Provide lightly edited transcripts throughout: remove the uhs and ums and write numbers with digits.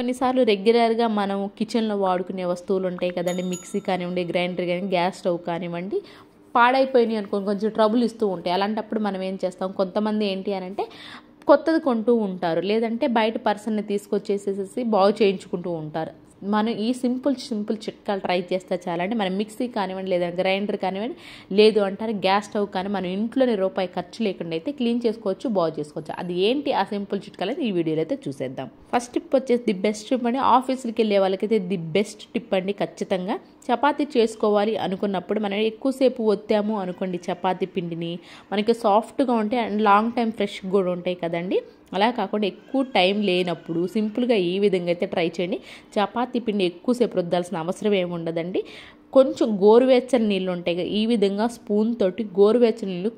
కొన్నిసార్లు రెగ్యులర్గా మనం కిచెన్లో వాడుకునే వస్తువులు ఉంటాయి కదండి, మిక్సీ కానివ్వండి, గ్రైండర్ కానీ, గ్యాస్ స్టవ్ కానివ్వండి, పాడైపోయినాయి అనుకోని కొంచెం ట్రబుల్ ఇస్తూ ఉంటాయి. అలాంటప్పుడు మనం ఏం చేస్తాం, కొంతమంది ఏంటి అని అంటే కొత్తది కొంటూ ఉంటారు, లేదంటే బయట పర్సన్ని తీసుకొచ్చేసేసి బాగు చేయించుకుంటూ ఉంటారు. మనం ఈ సింపుల్ చిట్కాలు ట్రై చేస్తే చాలండి. మనం మిక్సీ కానివ్వండి, లేదా గ్రైండర్ కానివ్వండి, లేదు అంటారు గ్యాస్ స్టవ్ కానీ మనం ఇంట్లోనే రూపాయి ఖర్చు లేకుండా అయితే క్లీన్ చేసుకోవచ్చు, బాగు చేసుకోవచ్చు. అది ఏంటి ఆ సింపుల్ చిట్కాలు అయితే ఈ వీడియోలో అయితే చూసేద్దాం. ఫస్ట్ టిప్ వచ్చేసి ది బెస్ట్ టిప్ అండి. ఆఫీస్కి వెళ్ళే వాళ్ళకైతే ది బెస్ట్ టిప్ అండి. ఖచ్చితంగా చపాతీ చేసుకోవాలి అనుకున్నప్పుడు మనం ఎక్కువసేపు ఒత్తాము అనుకోండి చపాతీ పిండిని, మనకి సాఫ్ట్గా ఉంటాయి అండ్ లాంగ్ టైం ఫ్రెష్ కూడా ఉంటాయి కదండి. అలా కాకుండా ఎక్కువ టైం లేనప్పుడు సింపుల్గా ఈ విధంగా అయితే ట్రై చేయండి. చపాతీ పిండి ఎక్కువసేపు రుద్దాల్సిన అవసరం ఏమి ఉండదండి. కొంచెం గోరువెచ్చని నీళ్ళు ఉంటాయి కదా, ఈ విధంగా స్పూన్ తోటి గోరువెచ్చని నీళ్ళు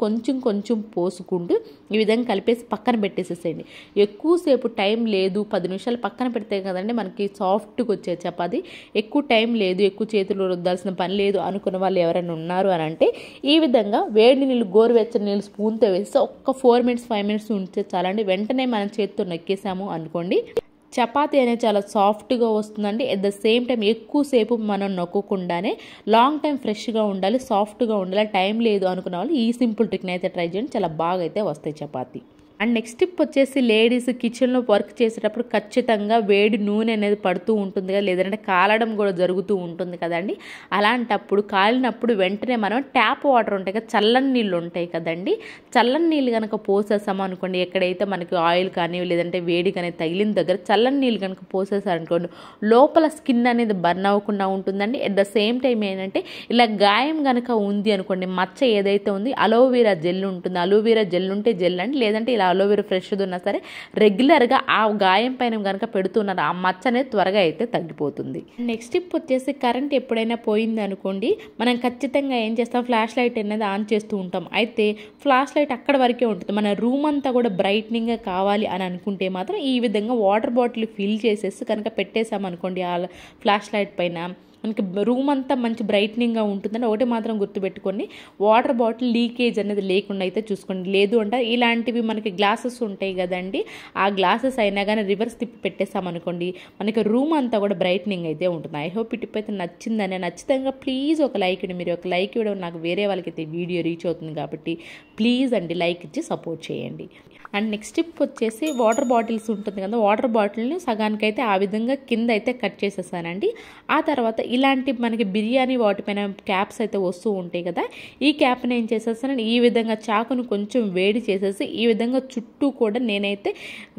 కొంచెం పోసుకుంటూ ఈ విధంగా కలిపేసి పక్కన పెట్టేసేసేయండి. ఎక్కువసేపు టైం లేదు, 10 నిమిషాలు పక్కన పెడితే కదండి మనకి సాఫ్ట్గా వచ్చే చపాతీ. ఎక్కువ టైం లేదు, ఎక్కువ చేతులు రుద్దాల్సిన పని లేదు అనుకున్న వాళ్ళు ఎవరైనా ఉన్నారు అని అంటే ఈ విధంగా వేడి నీళ్ళు, గోరువెచ్చని నీళ్ళు స్పూన్తో వేస్తే ఒక్క 4 మినిట్స్ 5 మినిట్స్ ఉంటే చాలండి. వెంటనే మనం చేతితో నొక్కేసాము అనుకోండి చపాతీ అనేది చాలా సాఫ్ట్గా వస్తుందండి. అట్ ద సేమ్ టైం ఎక్కువసేపు మనం నొక్కకుండానే లాంగ్ టైం ఫ్రెష్గా ఉండాలి, సాఫ్ట్గా ఉండాలి. టైం లేదు అనుకున్న వాళ్ళు ఈ సింపుల్ ట్రిక్ని అయితే ట్రై చేయండి, చాలా బాగా అయితే వస్తాయి చపాతీ. అండ్ నెక్స్ట్ టిప్ వచ్చేసి లేడీస్ కిచెన్లో వర్క్ చేసేటప్పుడు ఖచ్చితంగా వేడి నూనె అనేది పడుతూ ఉంటుంది కదా, లేదంటే కాలడం కూడా జరుగుతూ ఉంటుంది కదండి. అలాంటప్పుడు కాలినప్పుడు వెంటనే మనం ట్యాప్ వాటర్ ఉంటాయి కదా, చల్లని నీళ్ళు ఉంటాయి కదండి, చల్లని నీళ్ళు కనుక పోసేసాము అనుకోండి, ఎక్కడైతే మనకి ఆయిల్ కానీ లేదంటే వేడి కానీ తగిలిన దగ్గర చల్లని నీళ్ళు కనుక పోసేసారనుకోండి, లోపల స్కిన్ అనేది బర్న్ అవ్వకుండా ఉంటుందండి. అట్ ద సేమ్ టైం ఏంటంటే ఇలా గాయం కనుక ఉంది అనుకోండి, మచ్చ ఏదైతే ఉంది అలోవెరా జెల్ ఉంటుంది, అలోవెరా జెల్ ఉంటే జెల్ అండి, లేదంటే ఇలా అలోవెరా ఫ్రెష్ది ఉన్నా సరే రెగ్యులర్గా ఆ గాయం పైన కనుక పెడుతున్నారు, ఆ మచ్చ అనేది త్వరగా అయితే తగ్గిపోతుంది. నెక్స్ట్ టిప్ వచ్చేసి కరెంట్ ఎప్పుడైనా పోయింది అనుకోండి, మనం ఖచ్చితంగా ఏం చేస్తాం, ఫ్లాష్ లైట్ అనేది ఆన్ చేస్తూ ఉంటాం. అయితే ఫ్లాష్ లైట్ అక్కడ వరకే ఉంటుంది. మన రూమ్ అంతా కూడా బ్రైట్నింగ్గా కావాలి అని అనుకుంటే మాత్రం ఈ విధంగా వాటర్ బాటిల్ ఫిల్ చేసేసి కనుక పెట్టేసామనుకోండి ఆ ఫ్లాష్ లైట్ పైన, మనకి రూమ్ అంతా మంచి బ్రైట్నింగ్గా ఉంటుందని. ఒకటి మాత్రం గుర్తుపెట్టుకొని వాటర్ బాటిల్ లీకేజ్ అనేది లేకుండా అయితే చూసుకోండి. లేదు అంటే ఇలాంటివి మనకి గ్లాసెస్ ఉంటాయి కదండి, ఆ గ్లాసెస్ అయినా కానీ రివర్స్ తిప్పి పెట్టేసామనుకోండి మనకి రూమ్ అంతా కూడా బ్రైట్నింగ్ అయితే ఉంటుంది. ఐ హోప్ ఈ టిప్ అయితే నచ్చిందని. నచ్చితంగా ప్లీజ్ ఒక లైక్ ఇవ్వండి. మీరు ఒక లైక్ ఇవ్వడం నాకు వేరే వాళ్ళకైతే వీడియో రీచ్ అవుతుంది కాబట్టి ప్లీజ్ అండి లైక్ ఇచ్చి సపోర్ట్ చేయండి. అండ్ నెక్స్ట్ టిప్ వచ్చేసి వాటర్ బాటిల్స్ ఉంటుంది కదా, వాటర్ బాటిల్ని సగానికైతే ఆ విధంగా కింద అయితే కట్ చేసేసానండి. ఆ తర్వాత ఇలాంటి మనకి బిర్యానీ వాటిపైన క్యాప్స్ అయితే వస్తూ ఉంటాయి కదా, ఈ క్యాప్ని ఏం చేసేస్తానండి, ఈ విధంగా చాకును కొంచెం వేడి చేసేసి ఈ విధంగా చుట్టూ కూడా నేనైతే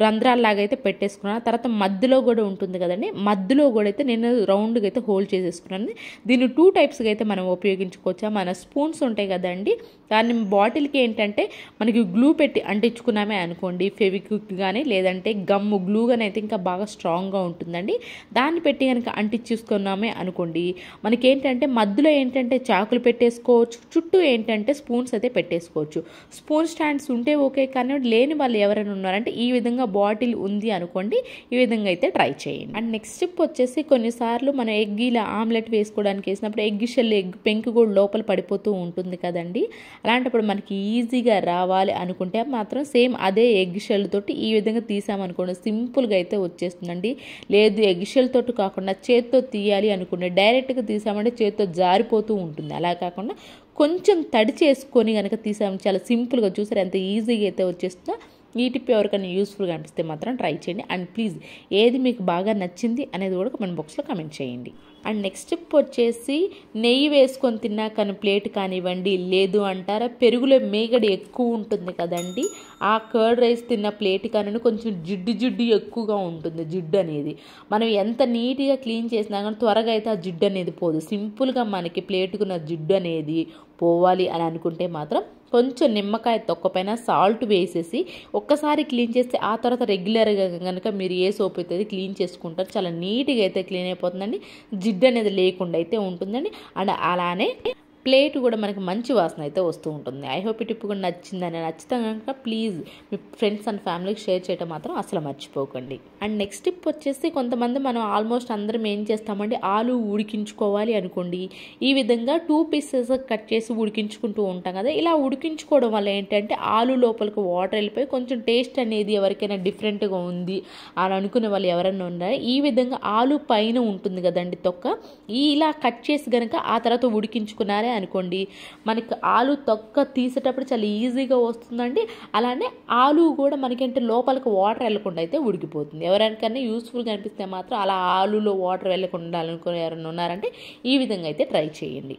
రంధ్రాల్లాగా అయితే పెట్టేసుకున్నాను. తర్వాత మధ్యలో కూడా ఉంటుంది కదండి, మధ్యలో కూడా అయితే నేను రౌండ్గా అయితే హోల్డ్ చేసేసుకున్నాను. దీన్ని 2 టైప్స్గా అయితే మనం ఉపయోగించుకోవచ్చా. మన స్పూన్స్ ఉంటాయి కదండి, దాన్ని బాటిల్కి ఏంటంటే మనకి గ్లూ పెట్టి అంటించుకున్నామే అనుకోండి, ఫెవిక్విక్ కానీ లేదంటే గమ్ము గ్లూ కానీ అయితే ఇంకా బాగా స్ట్రాంగ్గా ఉంటుందండి. దాన్ని పెట్టి కనుక అంటించుకున్నామే అనుకోండి, మనకి ఏంటంటే మధ్యలో ఏంటంటే చాకులు పెట్టేసుకోవచ్చు, చుట్టూ ఏంటంటే స్పూన్స్ అయితే పెట్టేసుకోవచ్చు. స్పూన్ స్టాండ్స్ ఉంటే ఓకే, కానీ లేని వాళ్ళు ఎవరైనా ఉన్నారంటే ఈ విధంగా బాటిల్ ఉంది అనుకోండి, ఈ విధంగా అయితే ట్రై చేయండి. అండ్ నెక్స్ట్ స్టెప్ వచ్చేసి కొన్నిసార్లు మనం ఎగ్ ఇలా ఆమ్లెట్ వేసుకోవడానికి వేసినప్పుడు ఎగ్ షెల్, ఎగ్ పెంకు కూడా లోపల పడిపోతూ ఉంటుంది కదండి. అలాంటప్పుడు మనకి ఈజీగా రావాలి అనుకుంటే మాత్రం సేమ్ అదే ఎగ్ షెల్ తోటి ఈ విధంగా తీసామనుకోండి సింపుల్గా అయితే వచ్చేస్తుందండి. లేదు ఎగ్ షెల్ తోటి కాకుండా చేత్తో తీయాలి అనుకుంటే డైరెక్ట్గా తీసామంటే చేత్తో జారిపోతూ ఉంటుంది. అలా కాకుండా కొంచెం తడి చేసుకొని కనుక తీసాము చాలా సింపుల్గా, చూసారు ఎంత ఈజీగా అయితే వచ్చేస్తుందో. ఈ టిప్ ఎవరికైనా యూస్ఫుల్గా అనిపిస్తే మాత్రం ట్రై చేయండి. అండ్ ప్లీజ్ ఏది మీకు బాగా నచ్చింది అనేది కూడా కమెంట్ బాక్స్లో కమెంట్ చేయండి. అండ్ నెక్స్ట్ టిప్ వచ్చేసి నెయ్యి వేసుకొని తిన్నా కానీ ప్లేట్ కానివ్వండి, లేదు అంటారా పెరుగులో మేగడ ఎక్కువ ఉంటుంది కదండి, ఆ కర్డ్ రైస్ తిన్న ప్లేట్ కానీ కొంచెం జిడ్డు ఎక్కువగా ఉంటుంది. జిడ్డు అనేది మనం ఎంత నీట్గా క్లీన్ చేసినా కానీ త్వరగా అయితే ఆ జిడ్డు అనేది పోదు. సింపుల్గా మనకి ప్లేటుకున్న జిడ్డు అనేది పోవాలి అని అనుకుంటే మాత్రం కొంచెం నిమ్మకాయ తొక్కపైన సాల్ట్ వేసేసి ఒక్కసారి క్లీన్ చేస్తే ఆ తర్వాత రెగ్యులర్గా కనుక మీరు ఏ సోప్ అయితే క్లీన్ చేసుకుంటారు చాలా నీట్గా అయితే క్లీన్ అయిపోతుందండి, జిడ్డు అనేది లేకుండా అయితే ఉంటుందండి. అండ్ అలానే ప్లేట్ కూడా మనకి మంచి వాసన అయితే వస్తూ ఉంటుంది. ఐ హోప్ ఈ టిప్ కూడా నచ్చిందని. నచ్చితే కనుక ప్లీజ్ మీ ఫ్రెండ్స్ అండ్ ఫ్యామిలీకి షేర్ చేయడం మాత్రం అసలు మర్చిపోకండి. అండ్ నెక్స్ట్ టిప్ వచ్చేసి కొంతమంది మనం ఆల్మోస్ట్ అందరం ఏం చేస్తామంటే ఆలు ఉడికించుకోవాలి అనుకోండి, ఈ విధంగా 2 పీసెస్ కట్ చేసి ఉడికించుకుంటూ ఉంటాం కదా. ఇలా ఉడికించుకోవడం వల్ల ఏంటంటే ఆలు లోపలికి వాటర్ వెళ్ళిపోయి కొంచెం టేస్ట్ అనేది ఎవరికైనా డిఫరెంట్గా ఉంది అని అనుకునే వాళ్ళు ఎవరైనా ఉన్నారో ఈ విధంగా ఆలు పైన ఉంటుంది కదండి తొక్క, ఇలా కట్ చేసి కనుక ఆ తర్వాత ఉడికించుకున్నారే అనుకోండి, మనకి ఆలు తొక్క తీసేటప్పుడు చాలా ఈజీగా వస్తుందండి. అలానే ఆలు కూడా మనకంటే లోపలికి వాటర్ వెళ్ళకుండా అయితే ఉడికిపోతుంది. ఎవరికైనా యూస్ఫుల్గా అనిపిస్తే మాత్రం అలా ఆలులో వాటర్ వెళ్ళకుండా అనుకుని ఎవరైనా ఉన్నారంటే ఈ విధంగా అయితే ట్రై చేయండి.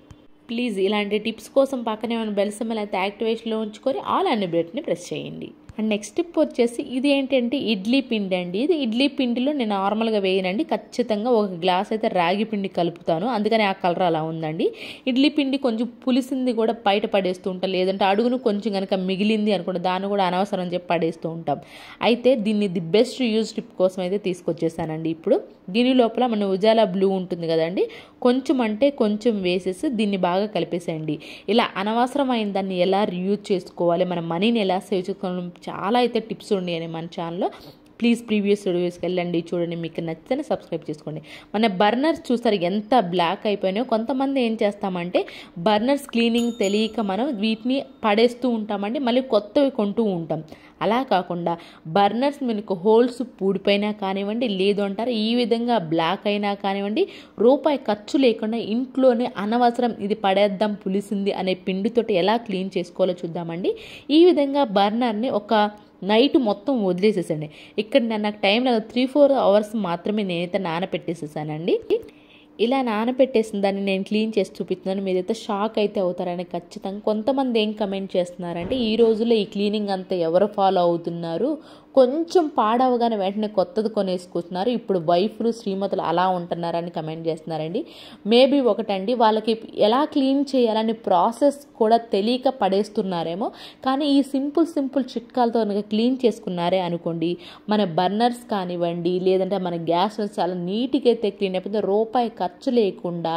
ప్లీజ్ ఇలాంటి టిప్స్ కోసం పక్కనే ఉన్న బెల్ సింబల్ అయితే యాక్టివేషన్లో ఉంచుకొని ఆల్ అనే బటన్ని ప్రెస్ చేయండి. అండ్ నెక్స్ట్ టిప్ వచ్చేసి ఇది ఏంటంటే ఇడ్లీ పిండి అండి. ఇది ఇడ్లీ పిండిలో నేను నార్మల్గా వేయనండి, ఖచ్చితంగా ఒక గ్లాస్ అయితే రాగి పిండి కలుపుతాను, అందుకని ఆ కలర్ అలా ఉందండి. ఇడ్లీ పిండి కొంచెం పులిసింది కూడా బయట పడేస్తూ ఉంటాం, లేదంటే అడుగును కొంచెం కనుక మిగిలింది అనుకుంటే దాన్ని కూడా అనవసరం అని చెప్పి పడేస్తూ ఉంటాం. అయితే దీన్ని ది బెస్ట్ యూజ్ టిప్ కోసం అయితే తీసుకొచ్చేసానండి. ఇప్పుడు దీని లోపల మన ఉజాలా బ్లూ ఉంటుంది కదండి, కొంచెం అంటే కొంచెం వేసేసి దీన్ని బాగా కలిపేసేయండి. ఇలా అనవసరమైన దాన్ని ఎలా రీయూజ్ చేసుకోవాలి, మన మనీని ఎలా సేవ్ చేసుకోవాలి, చాలా అయితే టిప్స్ ఉన్నాయని మన ఛానల్లో. ప్లీజ్ ప్రీవియస్ వీడియోస్కి వెళ్ళండి, చూడండి, మీకు నచ్చితేనే సబ్స్క్రైబ్ చేసుకోండి. మన బర్నర్స్ చూస్తారు ఎంత బ్లాక్ అయిపోయినాయో. కొంతమంది ఏం చేస్తామంటే బర్నర్స్ క్లీనింగ్ తెలియక మనం వీటిని పడేస్తూ ఉంటామండి, మళ్ళీ కొత్తవి కొంటూ ఉంటాం. అలా కాకుండా బర్నర్స్ మనకు హోల్స్ పూడిపోయినా కానివ్వండి, లేదు అంటారు ఈ విధంగా బ్లాక్ అయినా కానివ్వండి, రూపాయి ఖర్చు లేకుండా ఇంట్లోనే అనవసరం ఇది పడేద్దాం పులిసింది అనే పిండితోటి ఎలా క్లీన్ చేసుకోవాలో చూద్దామండి. ఈ విధంగా బర్నర్ని ఒక నైట్ మొత్తం వదిలేసేసండి. ఇక్కడ నాకు టైం లేదు, 3-4 అవర్స్ మాత్రమే నేనైతే నానపెట్టేసేసానండి. ఇలా నానపెట్టేసిన దాన్ని నేను క్లీన్ చేసి చూపిస్తున్నాను, మీరైతే షాక్ అయితే అవుతారని ఖచ్చితంగా. కొంతమంది ఏం కమెంట్ చేస్తున్నారంటే ఈ రోజుల్లో ఈ క్లీనింగ్ అంతా ఎవరు ఫాలో అవుతున్నారు, కొంచెం పాడవగానే వెంటనే కొత్తది కొనేసుకుంటున్నారు, ఇప్పుడు వైఫ్లు శ్రీమతులు అలా ఉంటున్నారని కమెంట్ చేస్తున్నారండి. మేబీ ఒకటండి, వాళ్ళకి ఎలా క్లీన్ చేయాలని ప్రాసెస్ కూడా తెలియక పడేస్తున్నారేమో. కానీ ఈ సింపుల్ చిట్కాలతో కనుక క్లీన్ చేసుకున్నారే అనుకోండి, మన బర్నర్స్ కానివ్వండి, లేదంటే మన గ్యాస్ చాలా నీట్గా అయితే క్లీన్ అయిపోతుంది, రూపాయి ఖర్చు లేకుండా.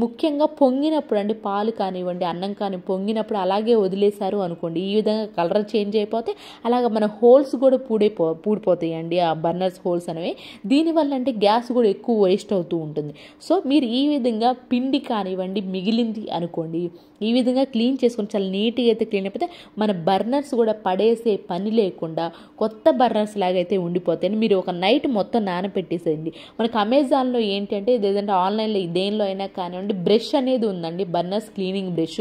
ముఖ్యంగా పొంగినప్పుడు అండి, పాలు కానివ్వండి అన్నం కానీ పొంగినప్పుడు అలాగే వదిలేశారు అనుకోండి, ఈ విధంగా కలర్ చేంజ్ అయిపోతే అలాగే మన హోల్స్ కూడా పూడిపోతాయండి, ఆ బర్నర్స్ హోల్స్ అనేవి. దీనివల్ల అంటే గ్యాస్ కూడా ఎక్కువ వేస్ట్ అవుతూ ఉంటుంది. సో మీరు ఈ విధంగా పిండి కానివ్వండి మిగిలింది అనుకోండి, ఈ విధంగా క్లీన్ చేసుకొని చాలా నీట్గా అయితే క్లీన్ అయిపోతే మన బర్నర్స్ కూడా పడేసే పని లేకుండా కొత్త బర్నర్స్ లాగైతే ఉండిపోతాయి. మీరు ఒక నైట్ మొత్తం నానపెట్టేసేయండి. మనకు అమెజాన్లో ఏంటంటే లేదంటే ఆన్లైన్లో దేనిలో అయినా కానివ్వండి బ్రష్ అనేది ఉందండి, బర్నర్స్ క్లీనింగ్ బ్రష్.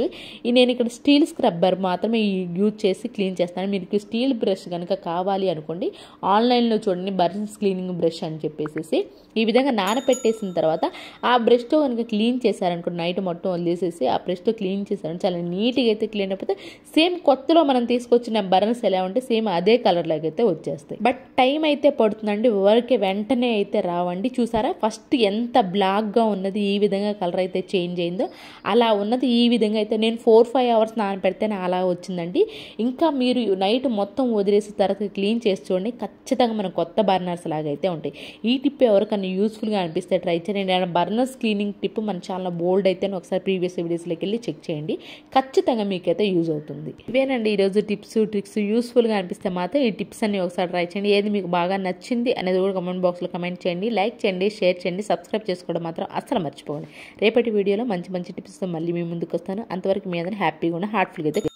నేను ఇక్కడ స్టీల్ స్క్రబ్బర్ మాత్రమే యూజ్ చేసి క్లీన్ చేస్తాను. మీకు స్టీల్ బ్రష్ కనుక కావాలి అనుకోండి, ఆన్లైన్లో చూడండి బర్నర్స్ క్లీనింగ్ బ్రష్ అని చెప్పేసి. ఈ విధంగా నానపెట్టేసిన తర్వాత ఆ బ్రష్తో కనుక క్లీన్ చేశారనుకోండి, నైట్ మొత్తం వదిలేసేసి ఆ బ్రష్తో క్లీన్ చేశారని చాలా నీట్గా అయితే క్లీన్ అయిపోతే సేమ్ కొత్తలో మనం తీసుకొచ్చిన బర్నర్స్ ఎలా ఉంటే సేమ్ అదే కలర్ లాగా అయితే వచ్చేస్తాయి. బట్ టైం అయితే పడుతుందండి, వర్క్ వెంటనే అయితే రావండి. చూసారా ఫస్ట్ ఎంత బ్లాక్గా ఉన్నది, ఈ విధంగా కలర్ అయితే చేంజ్ అయిందో అలా ఉన్నది. ఈ విధంగా అయితే నేను 4-5 అవర్స్ నానపెడితేనే అలా వచ్చిందండి. ఇంకా మీరు నైట్ మొత్తం వదిలేసి తర్వాత క్లీన్ చేసి చూడండి, ఖచ్చితంగా మన కొత్త బర్నర్స్ లాగా అయితే ఉంటాయి. ఈ టిప్ ఎవరికైనా యూస్ఫుల్గా అనిపిస్తే ట్రై చేయండి. బర్నర్స్ క్లీనింగ్ టిప్ మన చాలా బోల్డ్ అయితే ఒకసారి ప్రీవియస్ వీడియోస్లోకి వెళ్ళి చెక్ చేయండి, ఖచ్చితంగా మీకైతే యూజ్ అవుతుంది. ఇవేనండి ఈరోజు టిప్స్ ట్రిక్స్. యూస్ఫుల్గా అనిపిస్తే మాత్రం ఈ టిప్స్ అన్ని ఒకసారి ట్రై చేయండి. ఏది మీకు బాగా నచ్చింది అనేది కూడా కామెంట్ బాక్స్లో కమెంట్ చేయండి, లైక్ చేయండి, షేర్ చేయండి, సబ్స్క్రైబ్ చేసుకోవడం మాత్రం అస్సలు మర్చిపోండి. రేపటి వీడియోలో మంచి టిప్స్తో మళ్ళీ మీ ముందుకు వస్తాను. అంతవరకు మీ అందరూ హ్యాపీగా ఉన్న హార్ట్ఫుల్గా అయితే